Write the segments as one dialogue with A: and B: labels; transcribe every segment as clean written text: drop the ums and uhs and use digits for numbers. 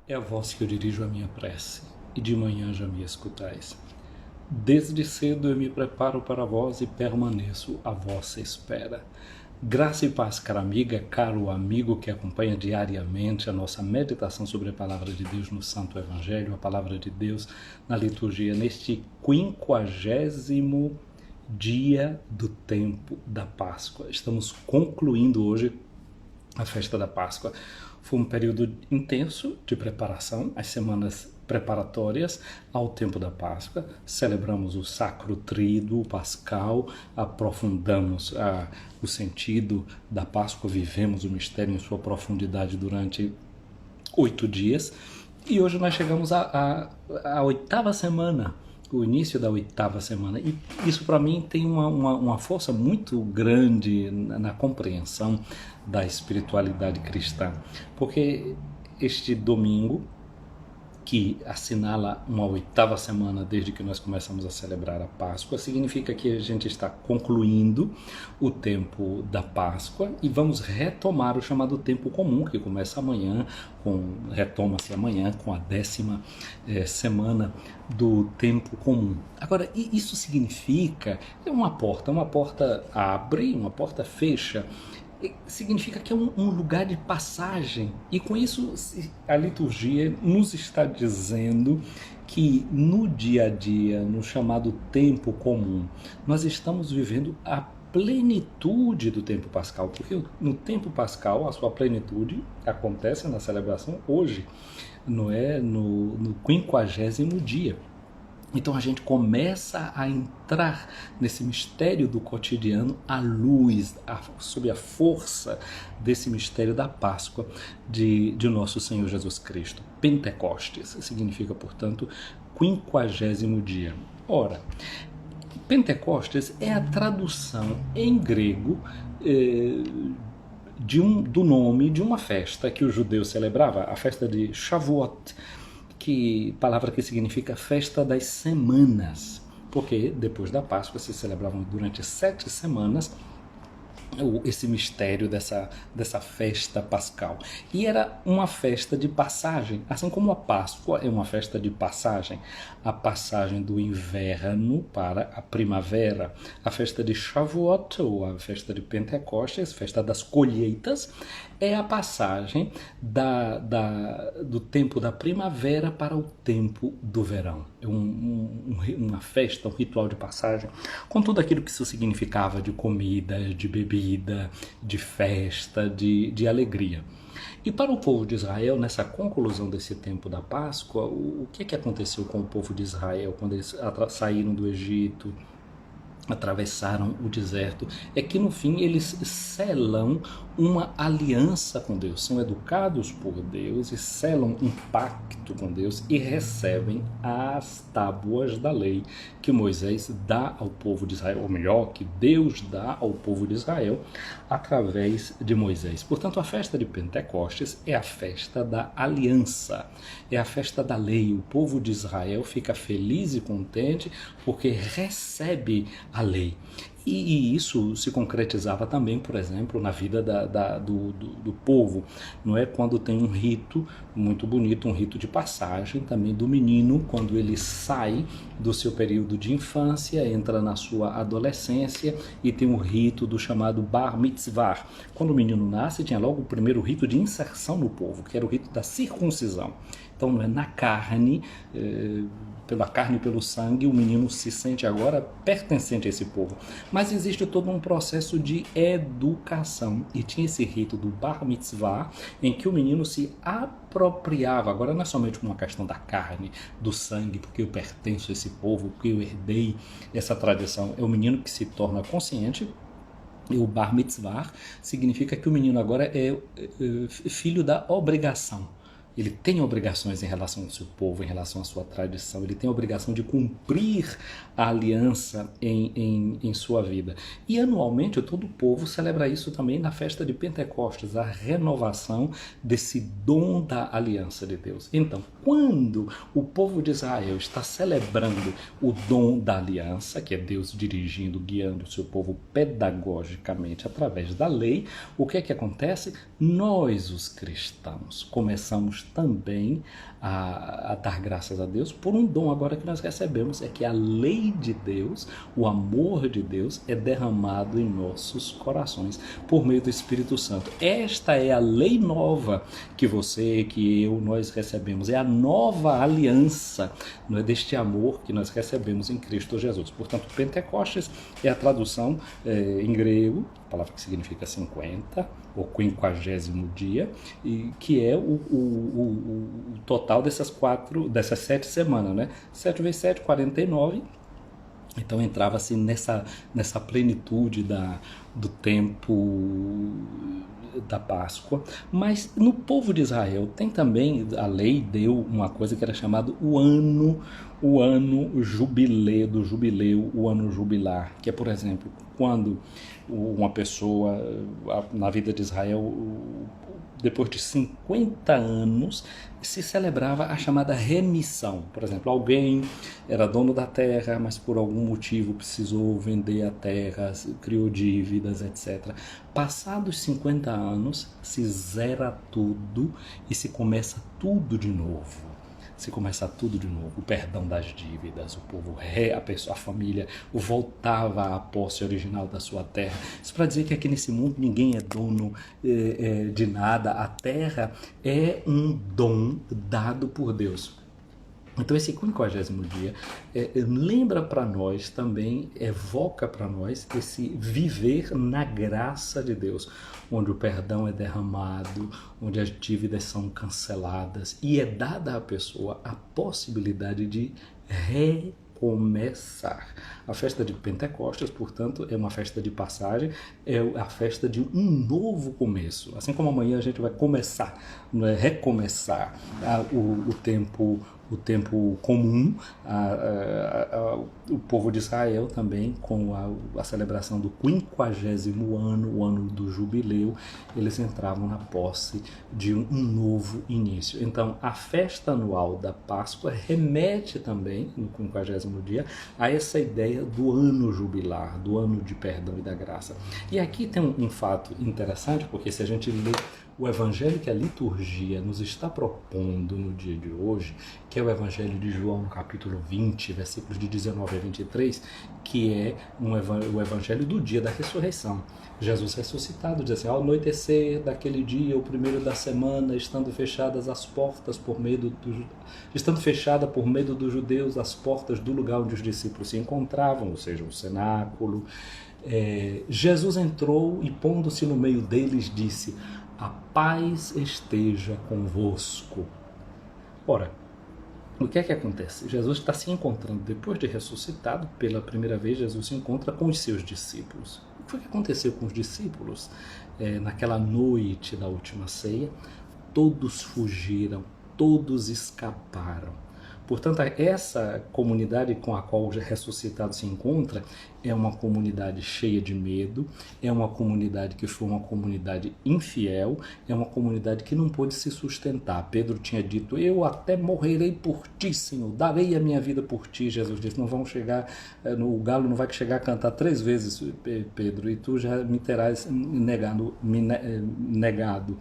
A: É a vós que eu dirijo a minha prece, e de manhã já me escutais. Desde cedo eu me preparo para vós e permaneço à vossa espera. Graça e paz, cara amiga, caro amigo que acompanha diariamente a nossa meditação sobre a Palavra de Deus no Santo Evangelho, a Palavra de Deus na liturgia, neste 50º dia do tempo da Páscoa. Estamos concluindo hoje a festa da Páscoa. Foi um período intenso de preparação, as semanas preparatórias ao tempo da Páscoa. Celebramos o Sacro Tríduo Pascal, aprofundamos o sentido da Páscoa, vivemos o mistério em sua profundidade durante 8 dias. E hoje nós chegamos à 8ª semana, o início da 8ª semana, e isso para mim tem uma força muito grande na compreensão da espiritualidade cristã, porque este domingo, que assinala uma 8ª semana desde que nós começamos a celebrar a Páscoa, significa que a gente está concluindo o tempo da Páscoa e vamos retomar o chamado tempo comum, que começa amanhã, retoma-se amanhã com a 10ª semana do tempo comum. Agora, isso significa, uma porta abre, uma porta fecha, significa que é um lugar de passagem, e com isso a liturgia nos está dizendo que no dia a dia, no chamado tempo comum, nós estamos vivendo a plenitude do tempo pascal, porque no tempo pascal a sua plenitude acontece na celebração hoje, não é? No 50º dia. Então a gente começa a entrar nesse mistério do cotidiano à luz, sob a força desse mistério da Páscoa de nosso Senhor Jesus Cristo. Pentecostes significa, portanto, 50º dia. Ora, Pentecostes é a tradução em grego do nome de uma festa que o judeu celebrava, a festa de Shavuot, palavra que significa festa das semanas, porque depois da Páscoa se celebravam durante 7 semanas esse mistério dessa festa pascal. E era uma festa de passagem, assim como a Páscoa é uma festa de passagem, a passagem do inverno para a primavera. A festa de Shavuot, ou a festa de Pentecostes, festa das colheitas, é a passagem do tempo da primavera para o tempo do verão. É uma festa, um ritual de passagem, com tudo aquilo que isso significava de comida, de bebida, de festa, de alegria. E para o povo de Israel, nessa conclusão desse tempo da Páscoa, o que aconteceu com o povo de Israel quando eles saíram do Egito, atravessaram o deserto? É que no fim eles selam uma aliança com Deus, são educados por Deus e selam um pacto com Deus e recebem as tábuas da lei que Moisés dá ao povo de Israel, ou melhor, que Deus dá ao povo de Israel através de Moisés. Portanto, a festa de Pentecostes é a festa da aliança, é a festa da lei. O povo de Israel fica feliz e contente porque recebe a lei. E isso se concretizava também, por exemplo, na vida do povo, não é? Quando tem um rito muito bonito, um rito de passagem também do menino, quando ele sai do seu período de infância, entra na sua adolescência, e tem o rito do chamado Bar Mitzvah. Quando o menino nasce, tinha logo o primeiro rito de inserção no povo, que era o rito da circuncisão. Então, não é na carne, pela carne e pelo sangue, o menino se sente agora pertencente a esse povo. Mas existe todo um processo de educação. E tinha esse rito do Bar Mitzvah, em que o menino se apropriava. Agora não é somente uma questão da carne, do sangue, porque eu pertenço a esse povo, porque eu herdei essa tradição. É o menino que se torna consciente. E o Bar Mitzvah significa que o menino agora é filho da obrigação. Ele tem obrigações em relação ao seu povo, em relação à sua tradição. Ele tem a obrigação de cumprir a aliança em sua vida. E anualmente todo o povo celebra isso também na festa de Pentecostes, a renovação desse dom da aliança de Deus. Então, quando o povo de Israel está celebrando o dom da aliança, que é Deus dirigindo, guiando o seu povo pedagogicamente através da lei, o que é que acontece? Nós, os cristãos, começamos também a dar graças a Deus por um dom agora que nós recebemos, é que a lei de Deus, o amor de Deus é derramado em nossos corações por meio do Espírito Santo. Esta é a lei nova que você, que eu, nós recebemos, é a nova aliança, não é, deste amor que nós recebemos em Cristo Jesus. Portanto, Pentecostes é a tradução em grego, a palavra que significa 50, ou 50º dia, e que é o total dessas 7 semanas, né? 7 vezes 7, 49. Então entrava-se nessa plenitude do tempo da Páscoa. Mas no povo de Israel tem também, a lei deu uma coisa que era chamado o ano jubileu, o ano jubilar, que é, por exemplo, quando uma pessoa, na vida de Israel, depois de 50 anos, se celebrava a chamada remissão. Por exemplo, alguém era dono da terra, mas por algum motivo precisou vender a terra, criou dívidas, etc. Passados 50 anos, se zera tudo e se começa tudo de novo. Se começa tudo de novo, o perdão das dívidas, o povo, a família voltava à posse original da sua terra. Isso para dizer que aqui nesse mundo ninguém é dono de nada, a terra é um dom dado por Deus. Então esse 50º dia lembra para nós também, evoca para nós esse viver na graça de Deus, onde o perdão é derramado, onde as dívidas são canceladas e é dada à pessoa a possibilidade de recomeçar. A festa de Pentecostes, portanto, é uma festa de passagem, é a festa de um novo começo. Assim como amanhã a gente vai começar, recomeçar o tempo comum, o povo de Israel também, com a celebração do 50º ano, o ano do jubileu, eles entravam na posse de um novo início. Então, a festa anual da Páscoa remete também, no 50º dia, a essa ideia do ano jubilar, do ano de perdão e da graça. E aqui tem um fato interessante, porque se a gente lê o evangelho que a liturgia nos está propondo no dia de hoje, que é o evangelho de João, capítulo 20, versículos de 19 a 23, que é o evangelho do dia da ressurreição. Jesus ressuscitado, diz assim: ao anoitecer daquele dia, o primeiro da semana, estando fechadas por medo dos judeus, as portas do lugar onde os discípulos se encontravam, ou seja, o cenáculo, Jesus entrou e, pondo-se no meio deles, disse: a paz esteja convosco. Ora, o que é que acontece? Jesus está se encontrando, depois de ressuscitado, pela primeira vez, Jesus se encontra com os seus discípulos. O que foi que aconteceu com os discípulos? Naquela noite da última ceia, todos fugiram, todos escaparam. Portanto, essa comunidade com a qual o ressuscitado se encontra é uma comunidade cheia de medo, é uma comunidade que foi uma comunidade infiel, é uma comunidade que não pôde se sustentar. Pedro tinha dito: eu até morrerei por ti, Senhor, darei a minha vida por ti. Jesus disse: não vão chegar, o galo não vai chegar a cantar 3 vezes, Pedro, e tu já me terás negado.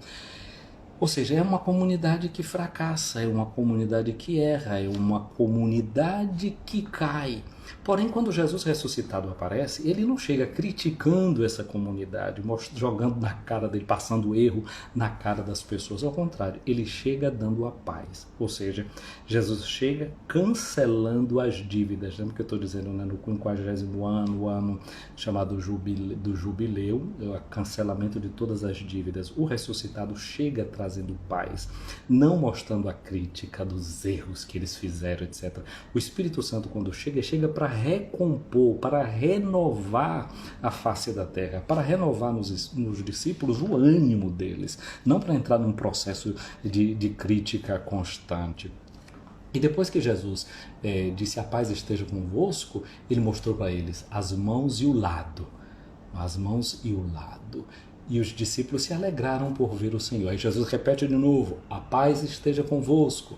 A: Ou seja, é uma comunidade que fracassa, é uma comunidade que erra, é uma comunidade que cai. Porém, quando Jesus ressuscitado aparece, ele não chega criticando essa comunidade, jogando na cara dele, passando erro na cara das pessoas. Ao contrário, ele chega dando a paz. Ou seja, Jesus chega cancelando as dívidas. Lembra que eu estou dizendo, né, no 50º ano, o ano chamado do jubileu, o cancelamento de todas as dívidas. O ressuscitado chega trazendo paz, não mostrando a crítica dos erros que eles fizeram, etc. O Espírito Santo, quando chega para recompor, para renovar a face da terra, para renovar nos discípulos o ânimo deles, não para entrar num processo de crítica constante. E depois que Jesus disse: a paz esteja convosco, ele mostrou para eles as mãos e o lado. As mãos e o lado. E os discípulos se alegraram por ver o Senhor. Aí Jesus repete de novo: a paz esteja convosco.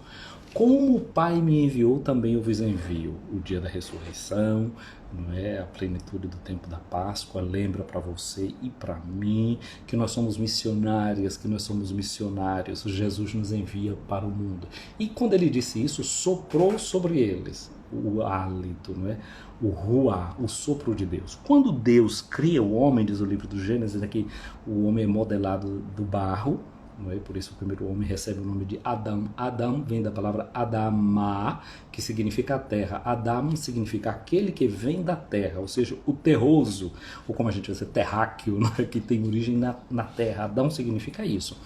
A: como o Pai me enviou, também eu vos envio. O dia da ressurreição, não é? A plenitude do tempo da Páscoa, lembra para você e para mim que nós somos missionárias, que nós somos missionários. Jesus nos envia para o mundo. E quando ele disse isso, soprou sobre eles o hálito, não é? O ruá, o sopro de Deus. Quando Deus cria o homem, diz o livro do Gênesis, aqui o homem é modelado do barro, não é? Por isso o primeiro homem recebe o nome de Adão. Adão vem da palavra Adamá, que significa terra. Adam significa aquele que vem da terra, ou seja, o terroso, ou como a gente vai dizer, terráqueo, não é? Que tem origem na terra. Adão significa isso.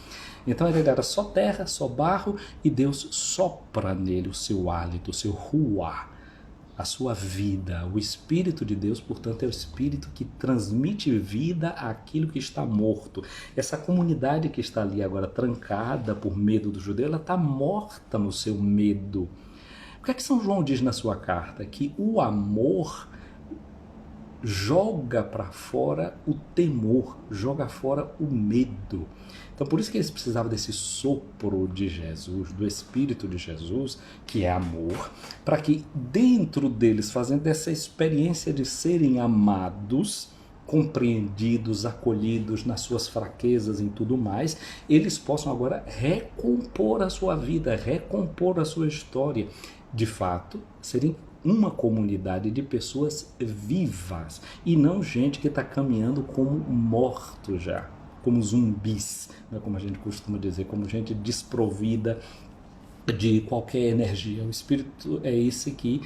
A: Então ele era só terra, só barro, e Deus sopra nele o seu hálito, o seu ruá, a sua vida. O Espírito de Deus, portanto, é o Espírito que transmite vida àquilo que está morto. Essa comunidade que está ali agora trancada por medo do judeu, ela está morta no seu medo. O que é que São João diz na sua carta? Que o amor joga para fora o temor, joga fora o medo. Então por isso que eles precisavam desse sopro de Jesus, do Espírito de Jesus, que é amor, para que dentro deles, fazendo essa experiência de serem amados, compreendidos, acolhidos nas suas fraquezas e tudo mais, eles possam agora recompor a sua vida, recompor a sua história, de fato, serem uma comunidade de pessoas vivas e não gente que está caminhando como morto já, como zumbis, né, como a gente costuma dizer, como gente desprovida de qualquer energia. O Espírito é esse que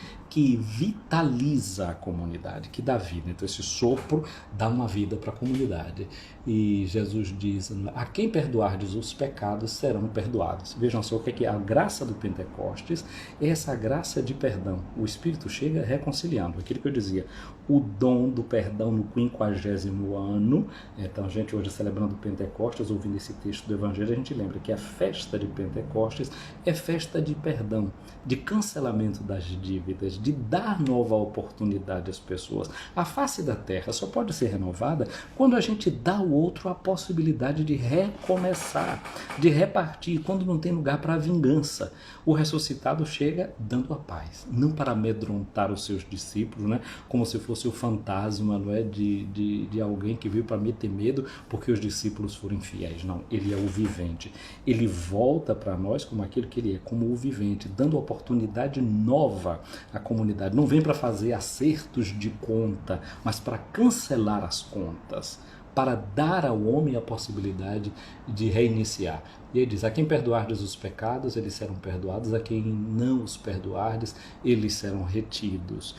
A: vitaliza a comunidade, que dá vida. Então esse sopro dá uma vida para a comunidade. E Jesus diz, a quem perdoardes os pecados serão perdoados. Vejam só o que é a graça do Pentecostes, é essa graça de perdão. O Espírito chega reconciliando, aquilo que eu dizia, o dom do perdão no 50º ano. Então a gente hoje celebrando o Pentecostes, ouvindo esse texto do Evangelho, a gente lembra que a festa de Pentecostes é festa de perdão, de cancelamento das dívidas, de dar nova oportunidade às pessoas. A face da terra só pode ser renovada quando a gente dá ao outro a possibilidade de recomeçar, de repartir, quando não tem lugar para a vingança. O ressuscitado chega dando a paz, não para amedrontar os seus discípulos, né? Como se fosse o fantasma, não é? de alguém que veio para meter medo porque os discípulos foram infiéis. Não, ele é o vivente. Ele volta para nós como aquilo que ele é, como o vivente, dando oportunidade nova à comunidade. Não vem para fazer acertos de conta, mas para cancelar as contas, para dar ao homem a possibilidade de reiniciar. E ele diz, a quem perdoardes os pecados, eles serão perdoados, a quem não os perdoardes, eles serão retidos.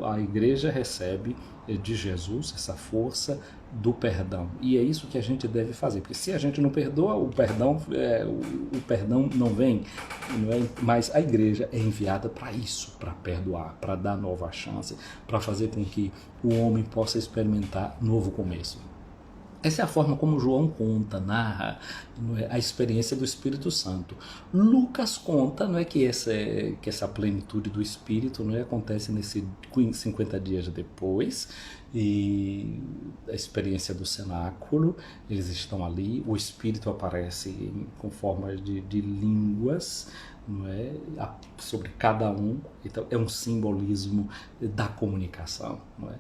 A: A igreja recebe de Jesus essa força do perdão. E é isso que a gente deve fazer, porque se a gente não perdoa, o perdão não vem, não é? Mas a igreja é enviada para isso, para perdoar, para dar nova chance, para fazer com que o homem possa experimentar novo começo. Essa é a forma como João conta, narra, não é, a experiência do Espírito Santo. Lucas conta, não é, que essa plenitude do Espírito, não é, acontece nesse 50 dias depois, e a experiência do cenáculo, eles estão ali, o Espírito aparece com forma de línguas, não é, sobre cada um. Então é um simbolismo da comunicação, não é?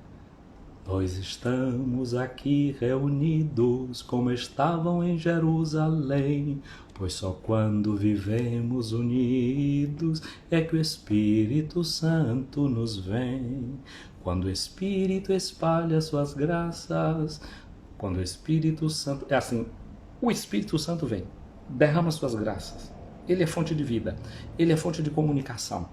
A: Nós estamos aqui reunidos como estavam em Jerusalém, pois só quando vivemos unidos é que o Espírito Santo nos vem. Quando o Espírito espalha suas graças, quando o Espírito Santo... É assim, o Espírito Santo vem, derrama suas graças. Ele é fonte de vida, ele é fonte de comunicação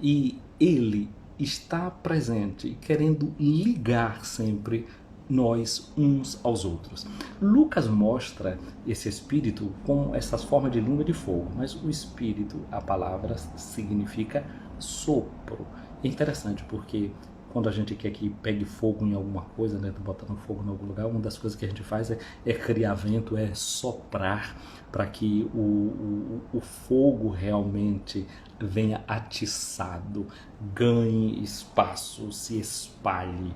A: e ele está presente, querendo ligar sempre nós uns aos outros. Lucas mostra esse Espírito com essas formas de língua de fogo, mas o Espírito, a palavra significa sopro. É interessante porque quando a gente quer que pegue fogo em alguma coisa, né, botando fogo em algum lugar, uma das coisas que a gente faz é criar vento, é soprar para que o fogo realmente venha atiçado, ganhe espaço, se espalhe.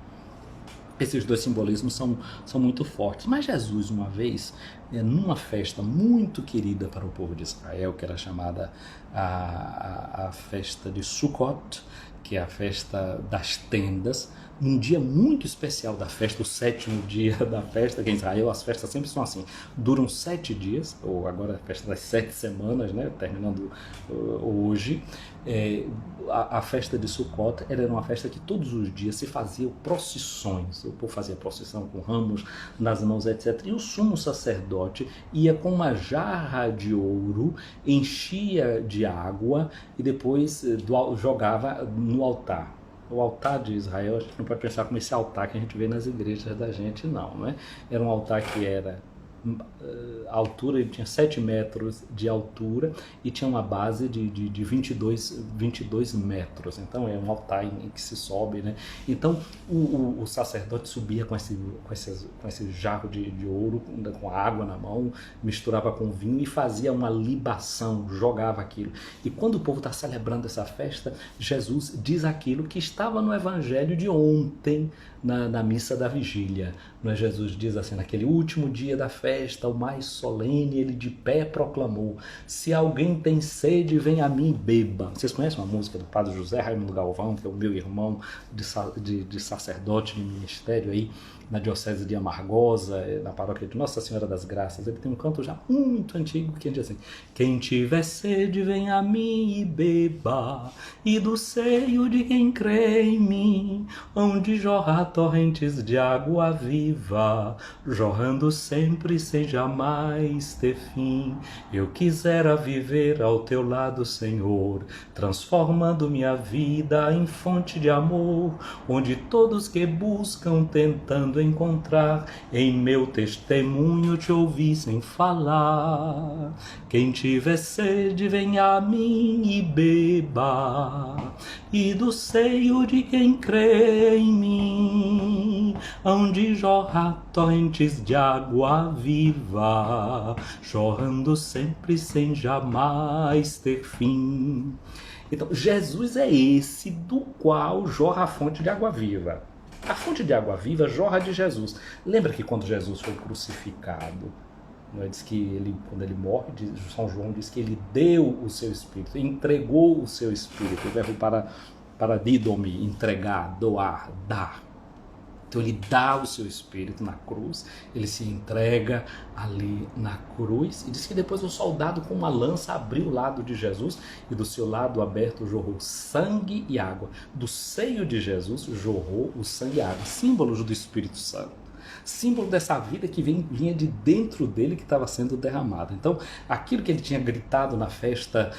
A: Esses dois simbolismos são muito fortes. Mas Jesus, uma vez, numa festa muito querida para o povo de Israel, que era chamada a festa de Sukkot, que é a festa das tendas, num dia muito especial da festa, o 7º dia da festa, que em Israel as festas sempre são assim, duram 7 dias, ou agora a festa das 7 semanas, né, terminando hoje. A festa de Sukkot era uma festa que todos os dias se faziam procissões, o povo fazia procissão com ramos nas mãos, etc. E o sumo sacerdote ia com uma jarra de ouro, enchia de água e depois jogava no altar. O altar de Israel, a gente não pode pensar como esse altar que a gente vê nas igrejas da gente, não, né? Era um altar que era a altura, ele tinha 7 metros de altura e tinha uma base de 22 metros. Então é um altar em que se sobe, né? Então o sacerdote subia com esse jarro de ouro, com água na mão, misturava com vinho e fazia uma libação, jogava aquilo. E quando o povo está celebrando essa festa, Jesus diz aquilo que estava no evangelho de ontem, na missa da vigília. Não é? Jesus diz assim, naquele último dia da festa, o mais solene, ele de pé proclamou: se alguém tem sede, vem a mim e beba. Vocês conhecem uma música do Padre José Raimundo Galvão, que é o meu irmão de sacerdote de ministério aí na diocese de Amargosa, na paróquia de Nossa Senhora das Graças. Ele tem um canto já muito antigo que diz assim: quem tiver sede, vem a mim e beba, e do seio de quem crê em mim, onde jorra torrentes de água viva, jorrando sempre sem jamais ter fim. Eu quisera viver ao teu lado, Senhor, transformando minha vida em fonte de amor, onde todos que buscam, tentando encontrar, em meu testemunho te ouvissem falar. Quem tiver sede, vem a mim e beba, e do seio de quem crê em mim, onde jorra torrentes de água viva, jorrando sempre sem jamais ter fim. Então, Jesus é esse do qual jorra a fonte de água viva. A fonte de água viva jorra de Jesus. Lembra que quando Jesus foi crucificado, diz que ele, quando ele morre, São João diz que ele deu o seu Espírito, entregou o seu Espírito, o verbo para didomi, entregar, doar, dar. Então ele dá o seu Espírito na cruz, ele se entrega ali na cruz, e diz que depois o soldado com uma lança abriu o lado de Jesus, e do seu lado aberto jorrou sangue e água. Do seio de Jesus jorrou o sangue e a água, símbolos do Espírito Santo. Símbolo dessa vida que vinha de dentro dele, que estava sendo derramada. Então, aquilo que ele tinha gritado na festa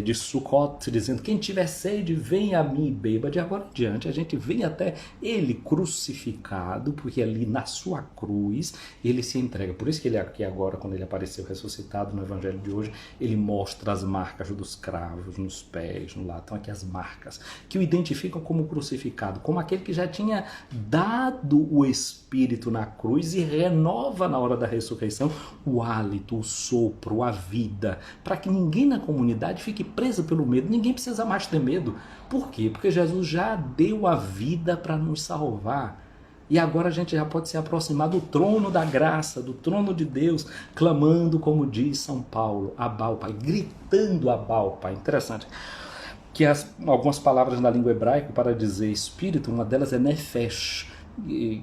A: de Sukkot, dizendo: quem tiver sede, vem a mim e beba. De agora em diante, a gente vem até ele crucificado, porque ali na sua cruz ele se entrega. Por isso que ele aqui agora, quando ele apareceu ressuscitado no evangelho de hoje, ele mostra as marcas dos cravos nos pés, no lado. Então aqui as marcas que o identificam como crucificado, como aquele que já tinha dado o Espírito na cruz e renova na hora da ressurreição o hálito, o sopro, a vida, para que ninguém na comunidade fique preso pelo medo. Ninguém precisa mais ter medo. Por quê? Porque Jesus já deu a vida para nos salvar. E agora a gente já pode se aproximar do trono da graça, do trono de Deus, clamando, como diz São Paulo, Abá, o Pai, gritando Abá, o Pai. Interessante que algumas palavras na língua hebraica para dizer espírito, uma delas é nefesh,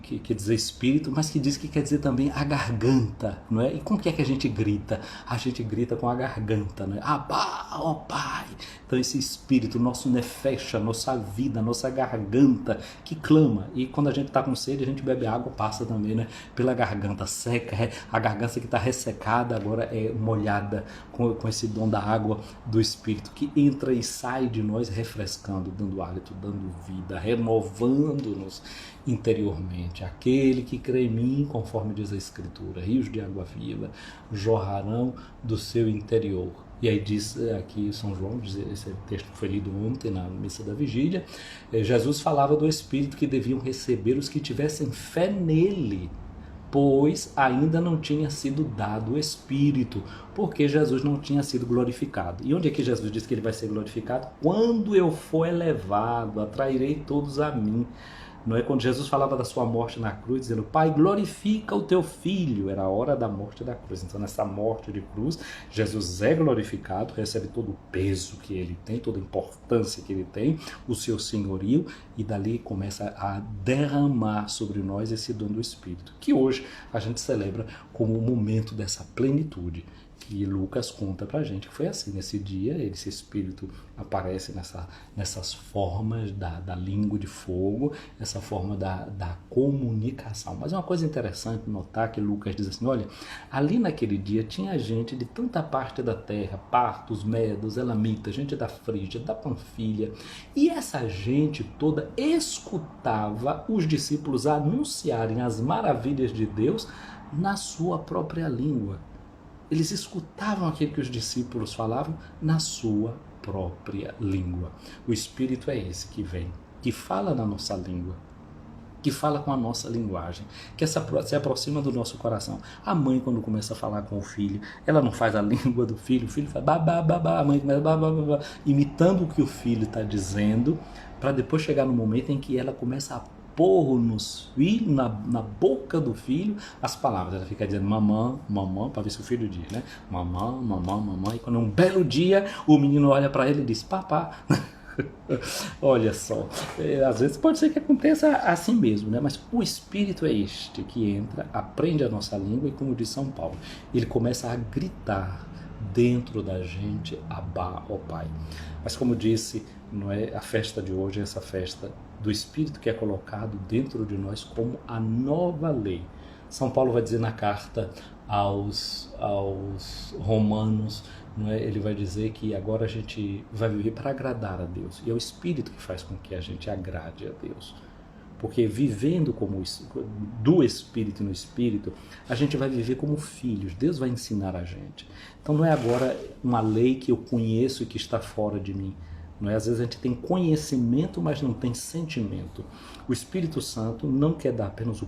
A: que quer dizer espírito, mas que diz que quer dizer também a garganta, não é? E com que é que a gente grita? A gente grita com a garganta, não é? Abá, ó Pai! Então esse espírito, nosso nefesh, nossa vida, nossa garganta que clama. E quando a gente está com sede, a gente bebe água, passa também, né? Pela garganta seca, a garganta que está ressecada agora é molhada com esse dom da água do espírito que entra e sai de nós, refrescando, dando hálito, dando vida, renovando-nos interiormente. Aquele que crê em mim, conforme diz a Escritura, rios de água viva jorrarão do seu interior. E aí diz aqui São João, esse texto foi lido ontem na missa da vigília, Jesus falava do Espírito que deviam receber os que tivessem fé nele, pois ainda não tinha sido dado o Espírito, porque Jesus não tinha sido glorificado. E onde é que Jesus diz que ele vai ser glorificado? Quando eu for elevado, atrairei todos a mim. Não é quando Jesus falava da sua morte na cruz, dizendo, Pai, glorifica o teu filho. Era a hora da morte da cruz. Então, nessa morte de cruz, Jesus é glorificado, recebe todo o peso que ele tem, toda a importância que ele tem, o seu senhorio, e dali começa a derramar sobre nós esse dom do Espírito, que hoje a gente celebra como o momento dessa plenitude. E Lucas conta pra gente que foi assim, nesse dia, esse Espírito aparece nessas formas da língua de fogo, essa forma da comunicação. Mas é uma coisa interessante notar que Lucas diz assim, olha, ali naquele dia tinha gente de tanta parte da terra, partos, medos, elamitas, gente da Frígia, da Panfilha, e essa gente toda escutava os discípulos anunciarem as maravilhas de Deus na sua própria língua. Eles escutavam aquilo que os discípulos falavam na sua própria língua. O Espírito é esse que vem, que fala na nossa língua, que fala com a nossa linguagem, que se aproxima do nosso coração. A mãe, quando começa a falar com o filho, ela não faz a língua do filho, o filho faz babá, babá, a mãe começa babá, babá, imitando o que o filho está dizendo, para depois chegar no momento em que ela começa a pôr na boca do filho as palavras. Ela fica dizendo mamã, mamã, para ver se o filho diz, né? Mamã, mamã, mamã. E quando um belo dia o menino olha para ele e diz papá. Olha só, às vezes pode ser que aconteça assim mesmo, né? Mas o Espírito é este que entra, aprende a nossa língua e, como diz São Paulo, ele começa a gritar dentro da gente, Abá, ó Pai. Mas como disse, não é, a festa de hoje é essa festa do Espírito que é colocado dentro de nós como a nova lei. São Paulo vai dizer na carta aos Romanos, não é? Ele vai dizer que agora a gente vai viver para agradar a Deus. E é o Espírito que faz com que a gente agrade a Deus. Porque vivendo como do Espírito no Espírito, a gente vai viver como filhos. Deus vai ensinar a gente. Então não é agora uma lei que eu conheço e que está fora de mim. Não é? Às vezes a gente tem conhecimento, mas não tem sentimento. O Espírito Santo não quer dar apenas o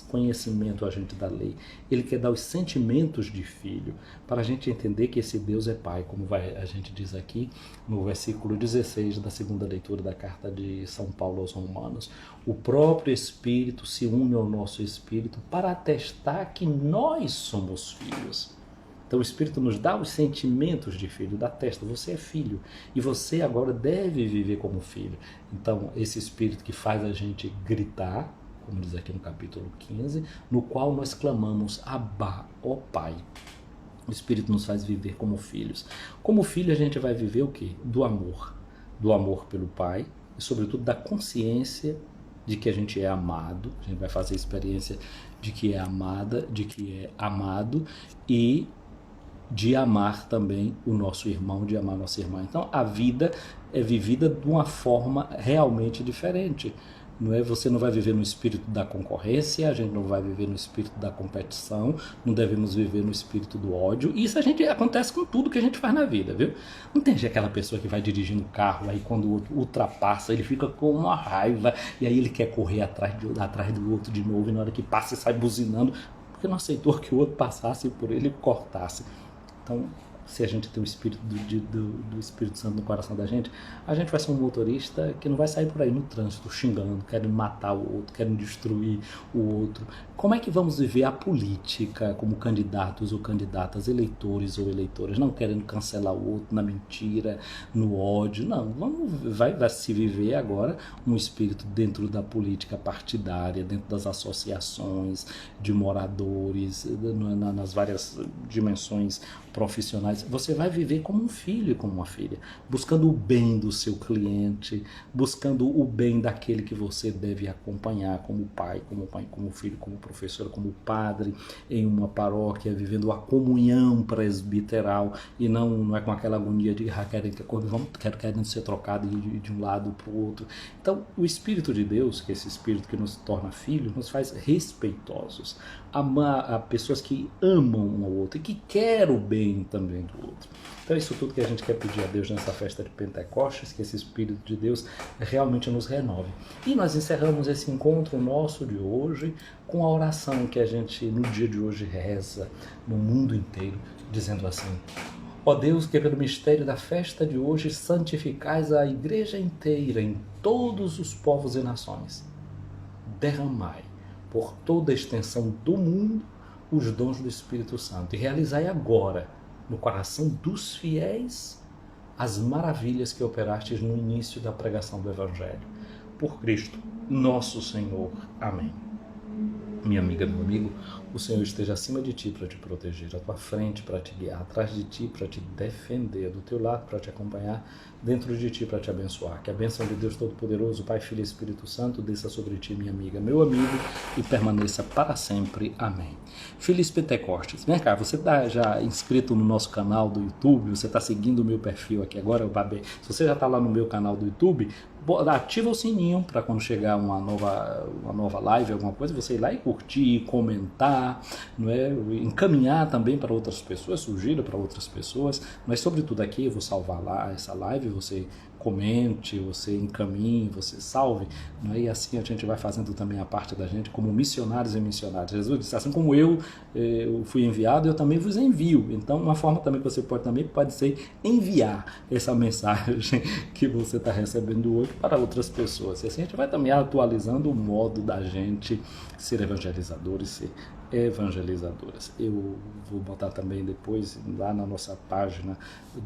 A: conhecimento a gente da lei. Ele quer dar os sentimentos de filho, para a gente entender que esse Deus é Pai, como a gente diz aqui no versículo 16 da segunda leitura da carta de São Paulo aos Romanos. O próprio Espírito se une ao nosso Espírito para atestar que nós somos filhos. Então o Espírito nos dá os sentimentos de filho, da testa. Você é filho e você agora deve viver como filho. Então esse Espírito que faz a gente gritar, como diz aqui no capítulo 15, no qual nós clamamos Abá, ó Pai. O Espírito nos faz viver como filhos. Como filho a gente vai viver o quê? Do amor pelo Pai e sobretudo da consciência de que a gente é amado. A gente vai fazer a experiência de que é amada, de que é amado e de amar também o nosso irmão, de amar a nossa irmã. Então a vida é vivida de uma forma realmente diferente. Não é? Você não vai viver no espírito da concorrência, a gente não vai viver no espírito da competição, não devemos viver no espírito do ódio. E isso acontece com tudo que a gente faz na vida, viu? Não tem aquela pessoa que vai dirigindo o carro, aí quando o outro ultrapassa, ele fica com uma raiva, e aí ele quer correr atrás do outro de novo, e na hora que passa ele sai buzinando, porque não aceitou que o outro passasse por ele e cortasse. Então, se a gente tem o Espírito do Espírito Santo no coração da gente, a gente vai ser um motorista que não vai sair por aí no trânsito xingando, querendo matar o outro, querendo destruir o outro. Como é que vamos viver a política como candidatos ou candidatas, eleitores ou eleitoras, não querendo cancelar o outro na mentira, no ódio? Não, vai se viver agora um espírito dentro da política partidária, dentro das associações de moradores, nas várias dimensões profissionais. Você vai viver como um filho e como uma filha, buscando o bem do seu cliente, buscando o bem daquele que você deve acompanhar como pai, como filho, como professor, como padre, em uma paróquia, vivendo a comunhão presbiteral e não é com aquela agonia de querendo ser trocado de um lado para o outro. Então, o Espírito de Deus, que é esse Espírito que nos torna filhos, nos faz respeitosos, amar a pessoas que amam um ao outro e que querem o bem também do outro. Então é isso tudo que a gente quer pedir a Deus nessa festa de Pentecostes, que esse Espírito de Deus realmente nos renove. E nós encerramos esse encontro nosso de hoje com a oração que a gente no dia de hoje reza no mundo inteiro, dizendo assim: ó Deus, que pelo mistério da festa de hoje santificais a igreja inteira em todos os povos e nações. derramai por toda a extensão do mundo os dons do Espírito Santo e realizai agora no coração dos fiéis as maravilhas que operastes no início da pregação do Evangelho. Por Cristo, nosso Senhor. Amém. Minha amiga, meu amigo, o Senhor esteja acima de ti para te proteger, à tua frente para te guiar, atrás de ti para te defender, do teu lado para te acompanhar, dentro de ti para te abençoar. Que a bênção de Deus Todo-Poderoso, Pai, Filho e Espírito Santo, desça sobre ti, minha amiga, meu amigo, e permaneça para sempre. Amém. Feliz Pentecostes. Vem cá, você está já inscrito no nosso canal do YouTube? Você está seguindo o meu perfil aqui agora? Se você já está lá no meu canal do YouTube, ativa o sininho para quando chegar uma nova live, alguma coisa, você ir lá e curtir, comentar, não é? Encaminhar também para outras pessoas, sugira para outras pessoas, mas sobretudo aqui eu vou salvar lá essa live, você comente, você encaminhe, você salve, não é? E assim a gente vai fazendo também a parte da gente como missionários e missionárias. Jesus disse, assim como eu fui enviado, eu também vos envio. Então uma forma também que você pode ser enviar essa mensagem que você está recebendo hoje para outras pessoas. E assim a gente vai também atualizando o modo da gente ser evangelizadores, ser evangelizadoras. Eu vou botar também depois lá na nossa página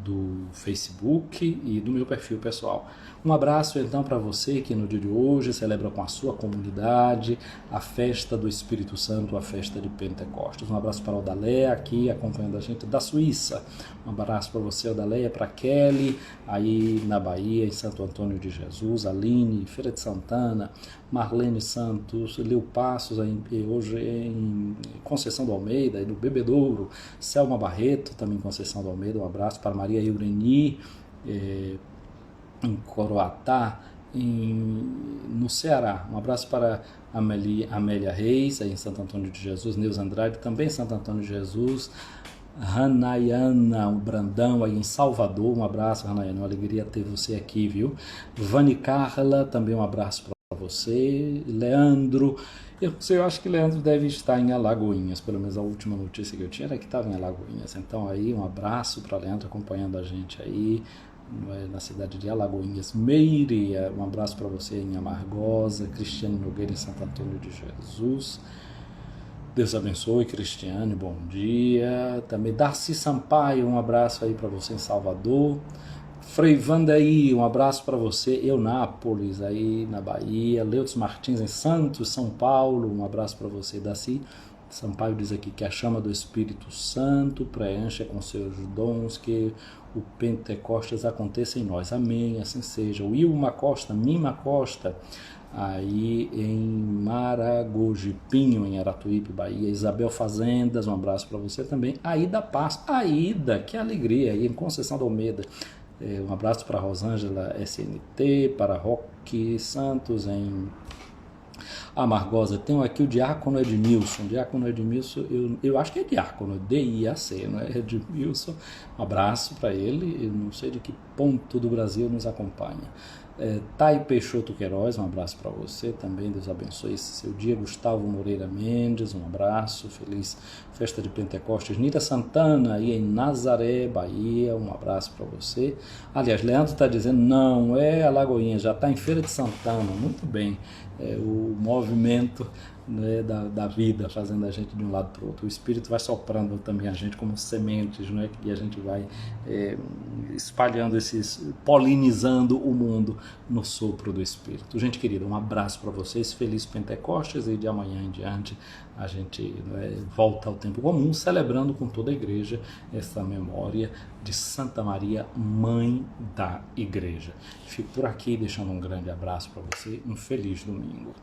A: do Facebook e do meu perfil pessoal. Um abraço então para você que no dia de hoje celebra com a sua comunidade a festa do Espírito Santo, a festa de Pentecostes. Um abraço para a Odaléia aqui acompanhando a gente da Suíça. Um abraço para você, Odaléia, para Kelly aí na Bahia, em Santo Antônio de Jesus, Aline, Feira de Santana, Marlene Santos, Leo Passos, hoje em Conceição do Almeida, no Bebedouro, Selma Barreto, também em Conceição do Almeida. Um abraço para Maria Eureni, em Coroatá, no Ceará. Um abraço para Amélia Reis, aí em Santo Antônio de Jesus, Neuza Andrade, também em Santo Antônio de Jesus, Ranayana Brandão, aí em Salvador. Um abraço, Ranayana, uma alegria ter você aqui, viu? Vani Carla, também um abraço para você. Leandro, eu acho que Leandro deve estar em Alagoinhas, pelo menos a última notícia que eu tinha era que estava em Alagoinhas. Então aí um abraço para Leandro acompanhando a gente aí na cidade de Alagoinhas. Meire, um abraço para você em Amargosa. Cristiane Nogueira em Santo Antônio de Jesus. Deus abençoe, Cristiane, bom dia. Também Darcy Sampaio, um abraço aí para você em Salvador. Frei Vandaí, um abraço para você, Eunápolis, aí na Bahia. Leutos Martins, em Santos, São Paulo, um abraço para você, Darcy. Sampaio diz aqui que a chama do Espírito Santo preencha com seus dons, que o Pentecostes aconteça em nós. Amém, assim seja. Wilma Costa, Mima Costa, aí em Maragojipinho, em Aratuípe, Bahia. Isabel Fazendas, um abraço para você também. Aida Paz, Aida, que alegria, aí em Conceição do Almeida. Um abraço para Rosângela SNT, para Roque Santos em Amargosa. Tenho aqui o Diácono Edmilson. Diácono Edmilson, eu acho que é Diácono, D-I-A-C, não é? Edmilson, um abraço para ele. Eu não sei de que ponto do Brasil nos acompanha. Thay Peixoto Queiroz, um abraço para você também, Deus abençoe esse seu dia. Gustavo Moreira Mendes, um abraço, feliz festa de Pentecostes. Nita Santana, aí em Nazaré, Bahia, um abraço para você. Aliás, Leandro está dizendo, não, é Alagoinha, já está em Feira de Santana, muito bem. O movimento, né, da vida, fazendo a gente de um lado para o outro. O Espírito vai soprando também a gente como sementes, né, e a gente vai espalhando polinizando o mundo no sopro do Espírito. Gente querida, um abraço para vocês, feliz Pentecostes, e de amanhã em diante a gente volta ao tempo comum, celebrando com toda a igreja essa memória de Santa Maria, Mãe da Igreja. Fico por aqui deixando um grande abraço para você, um feliz domingo.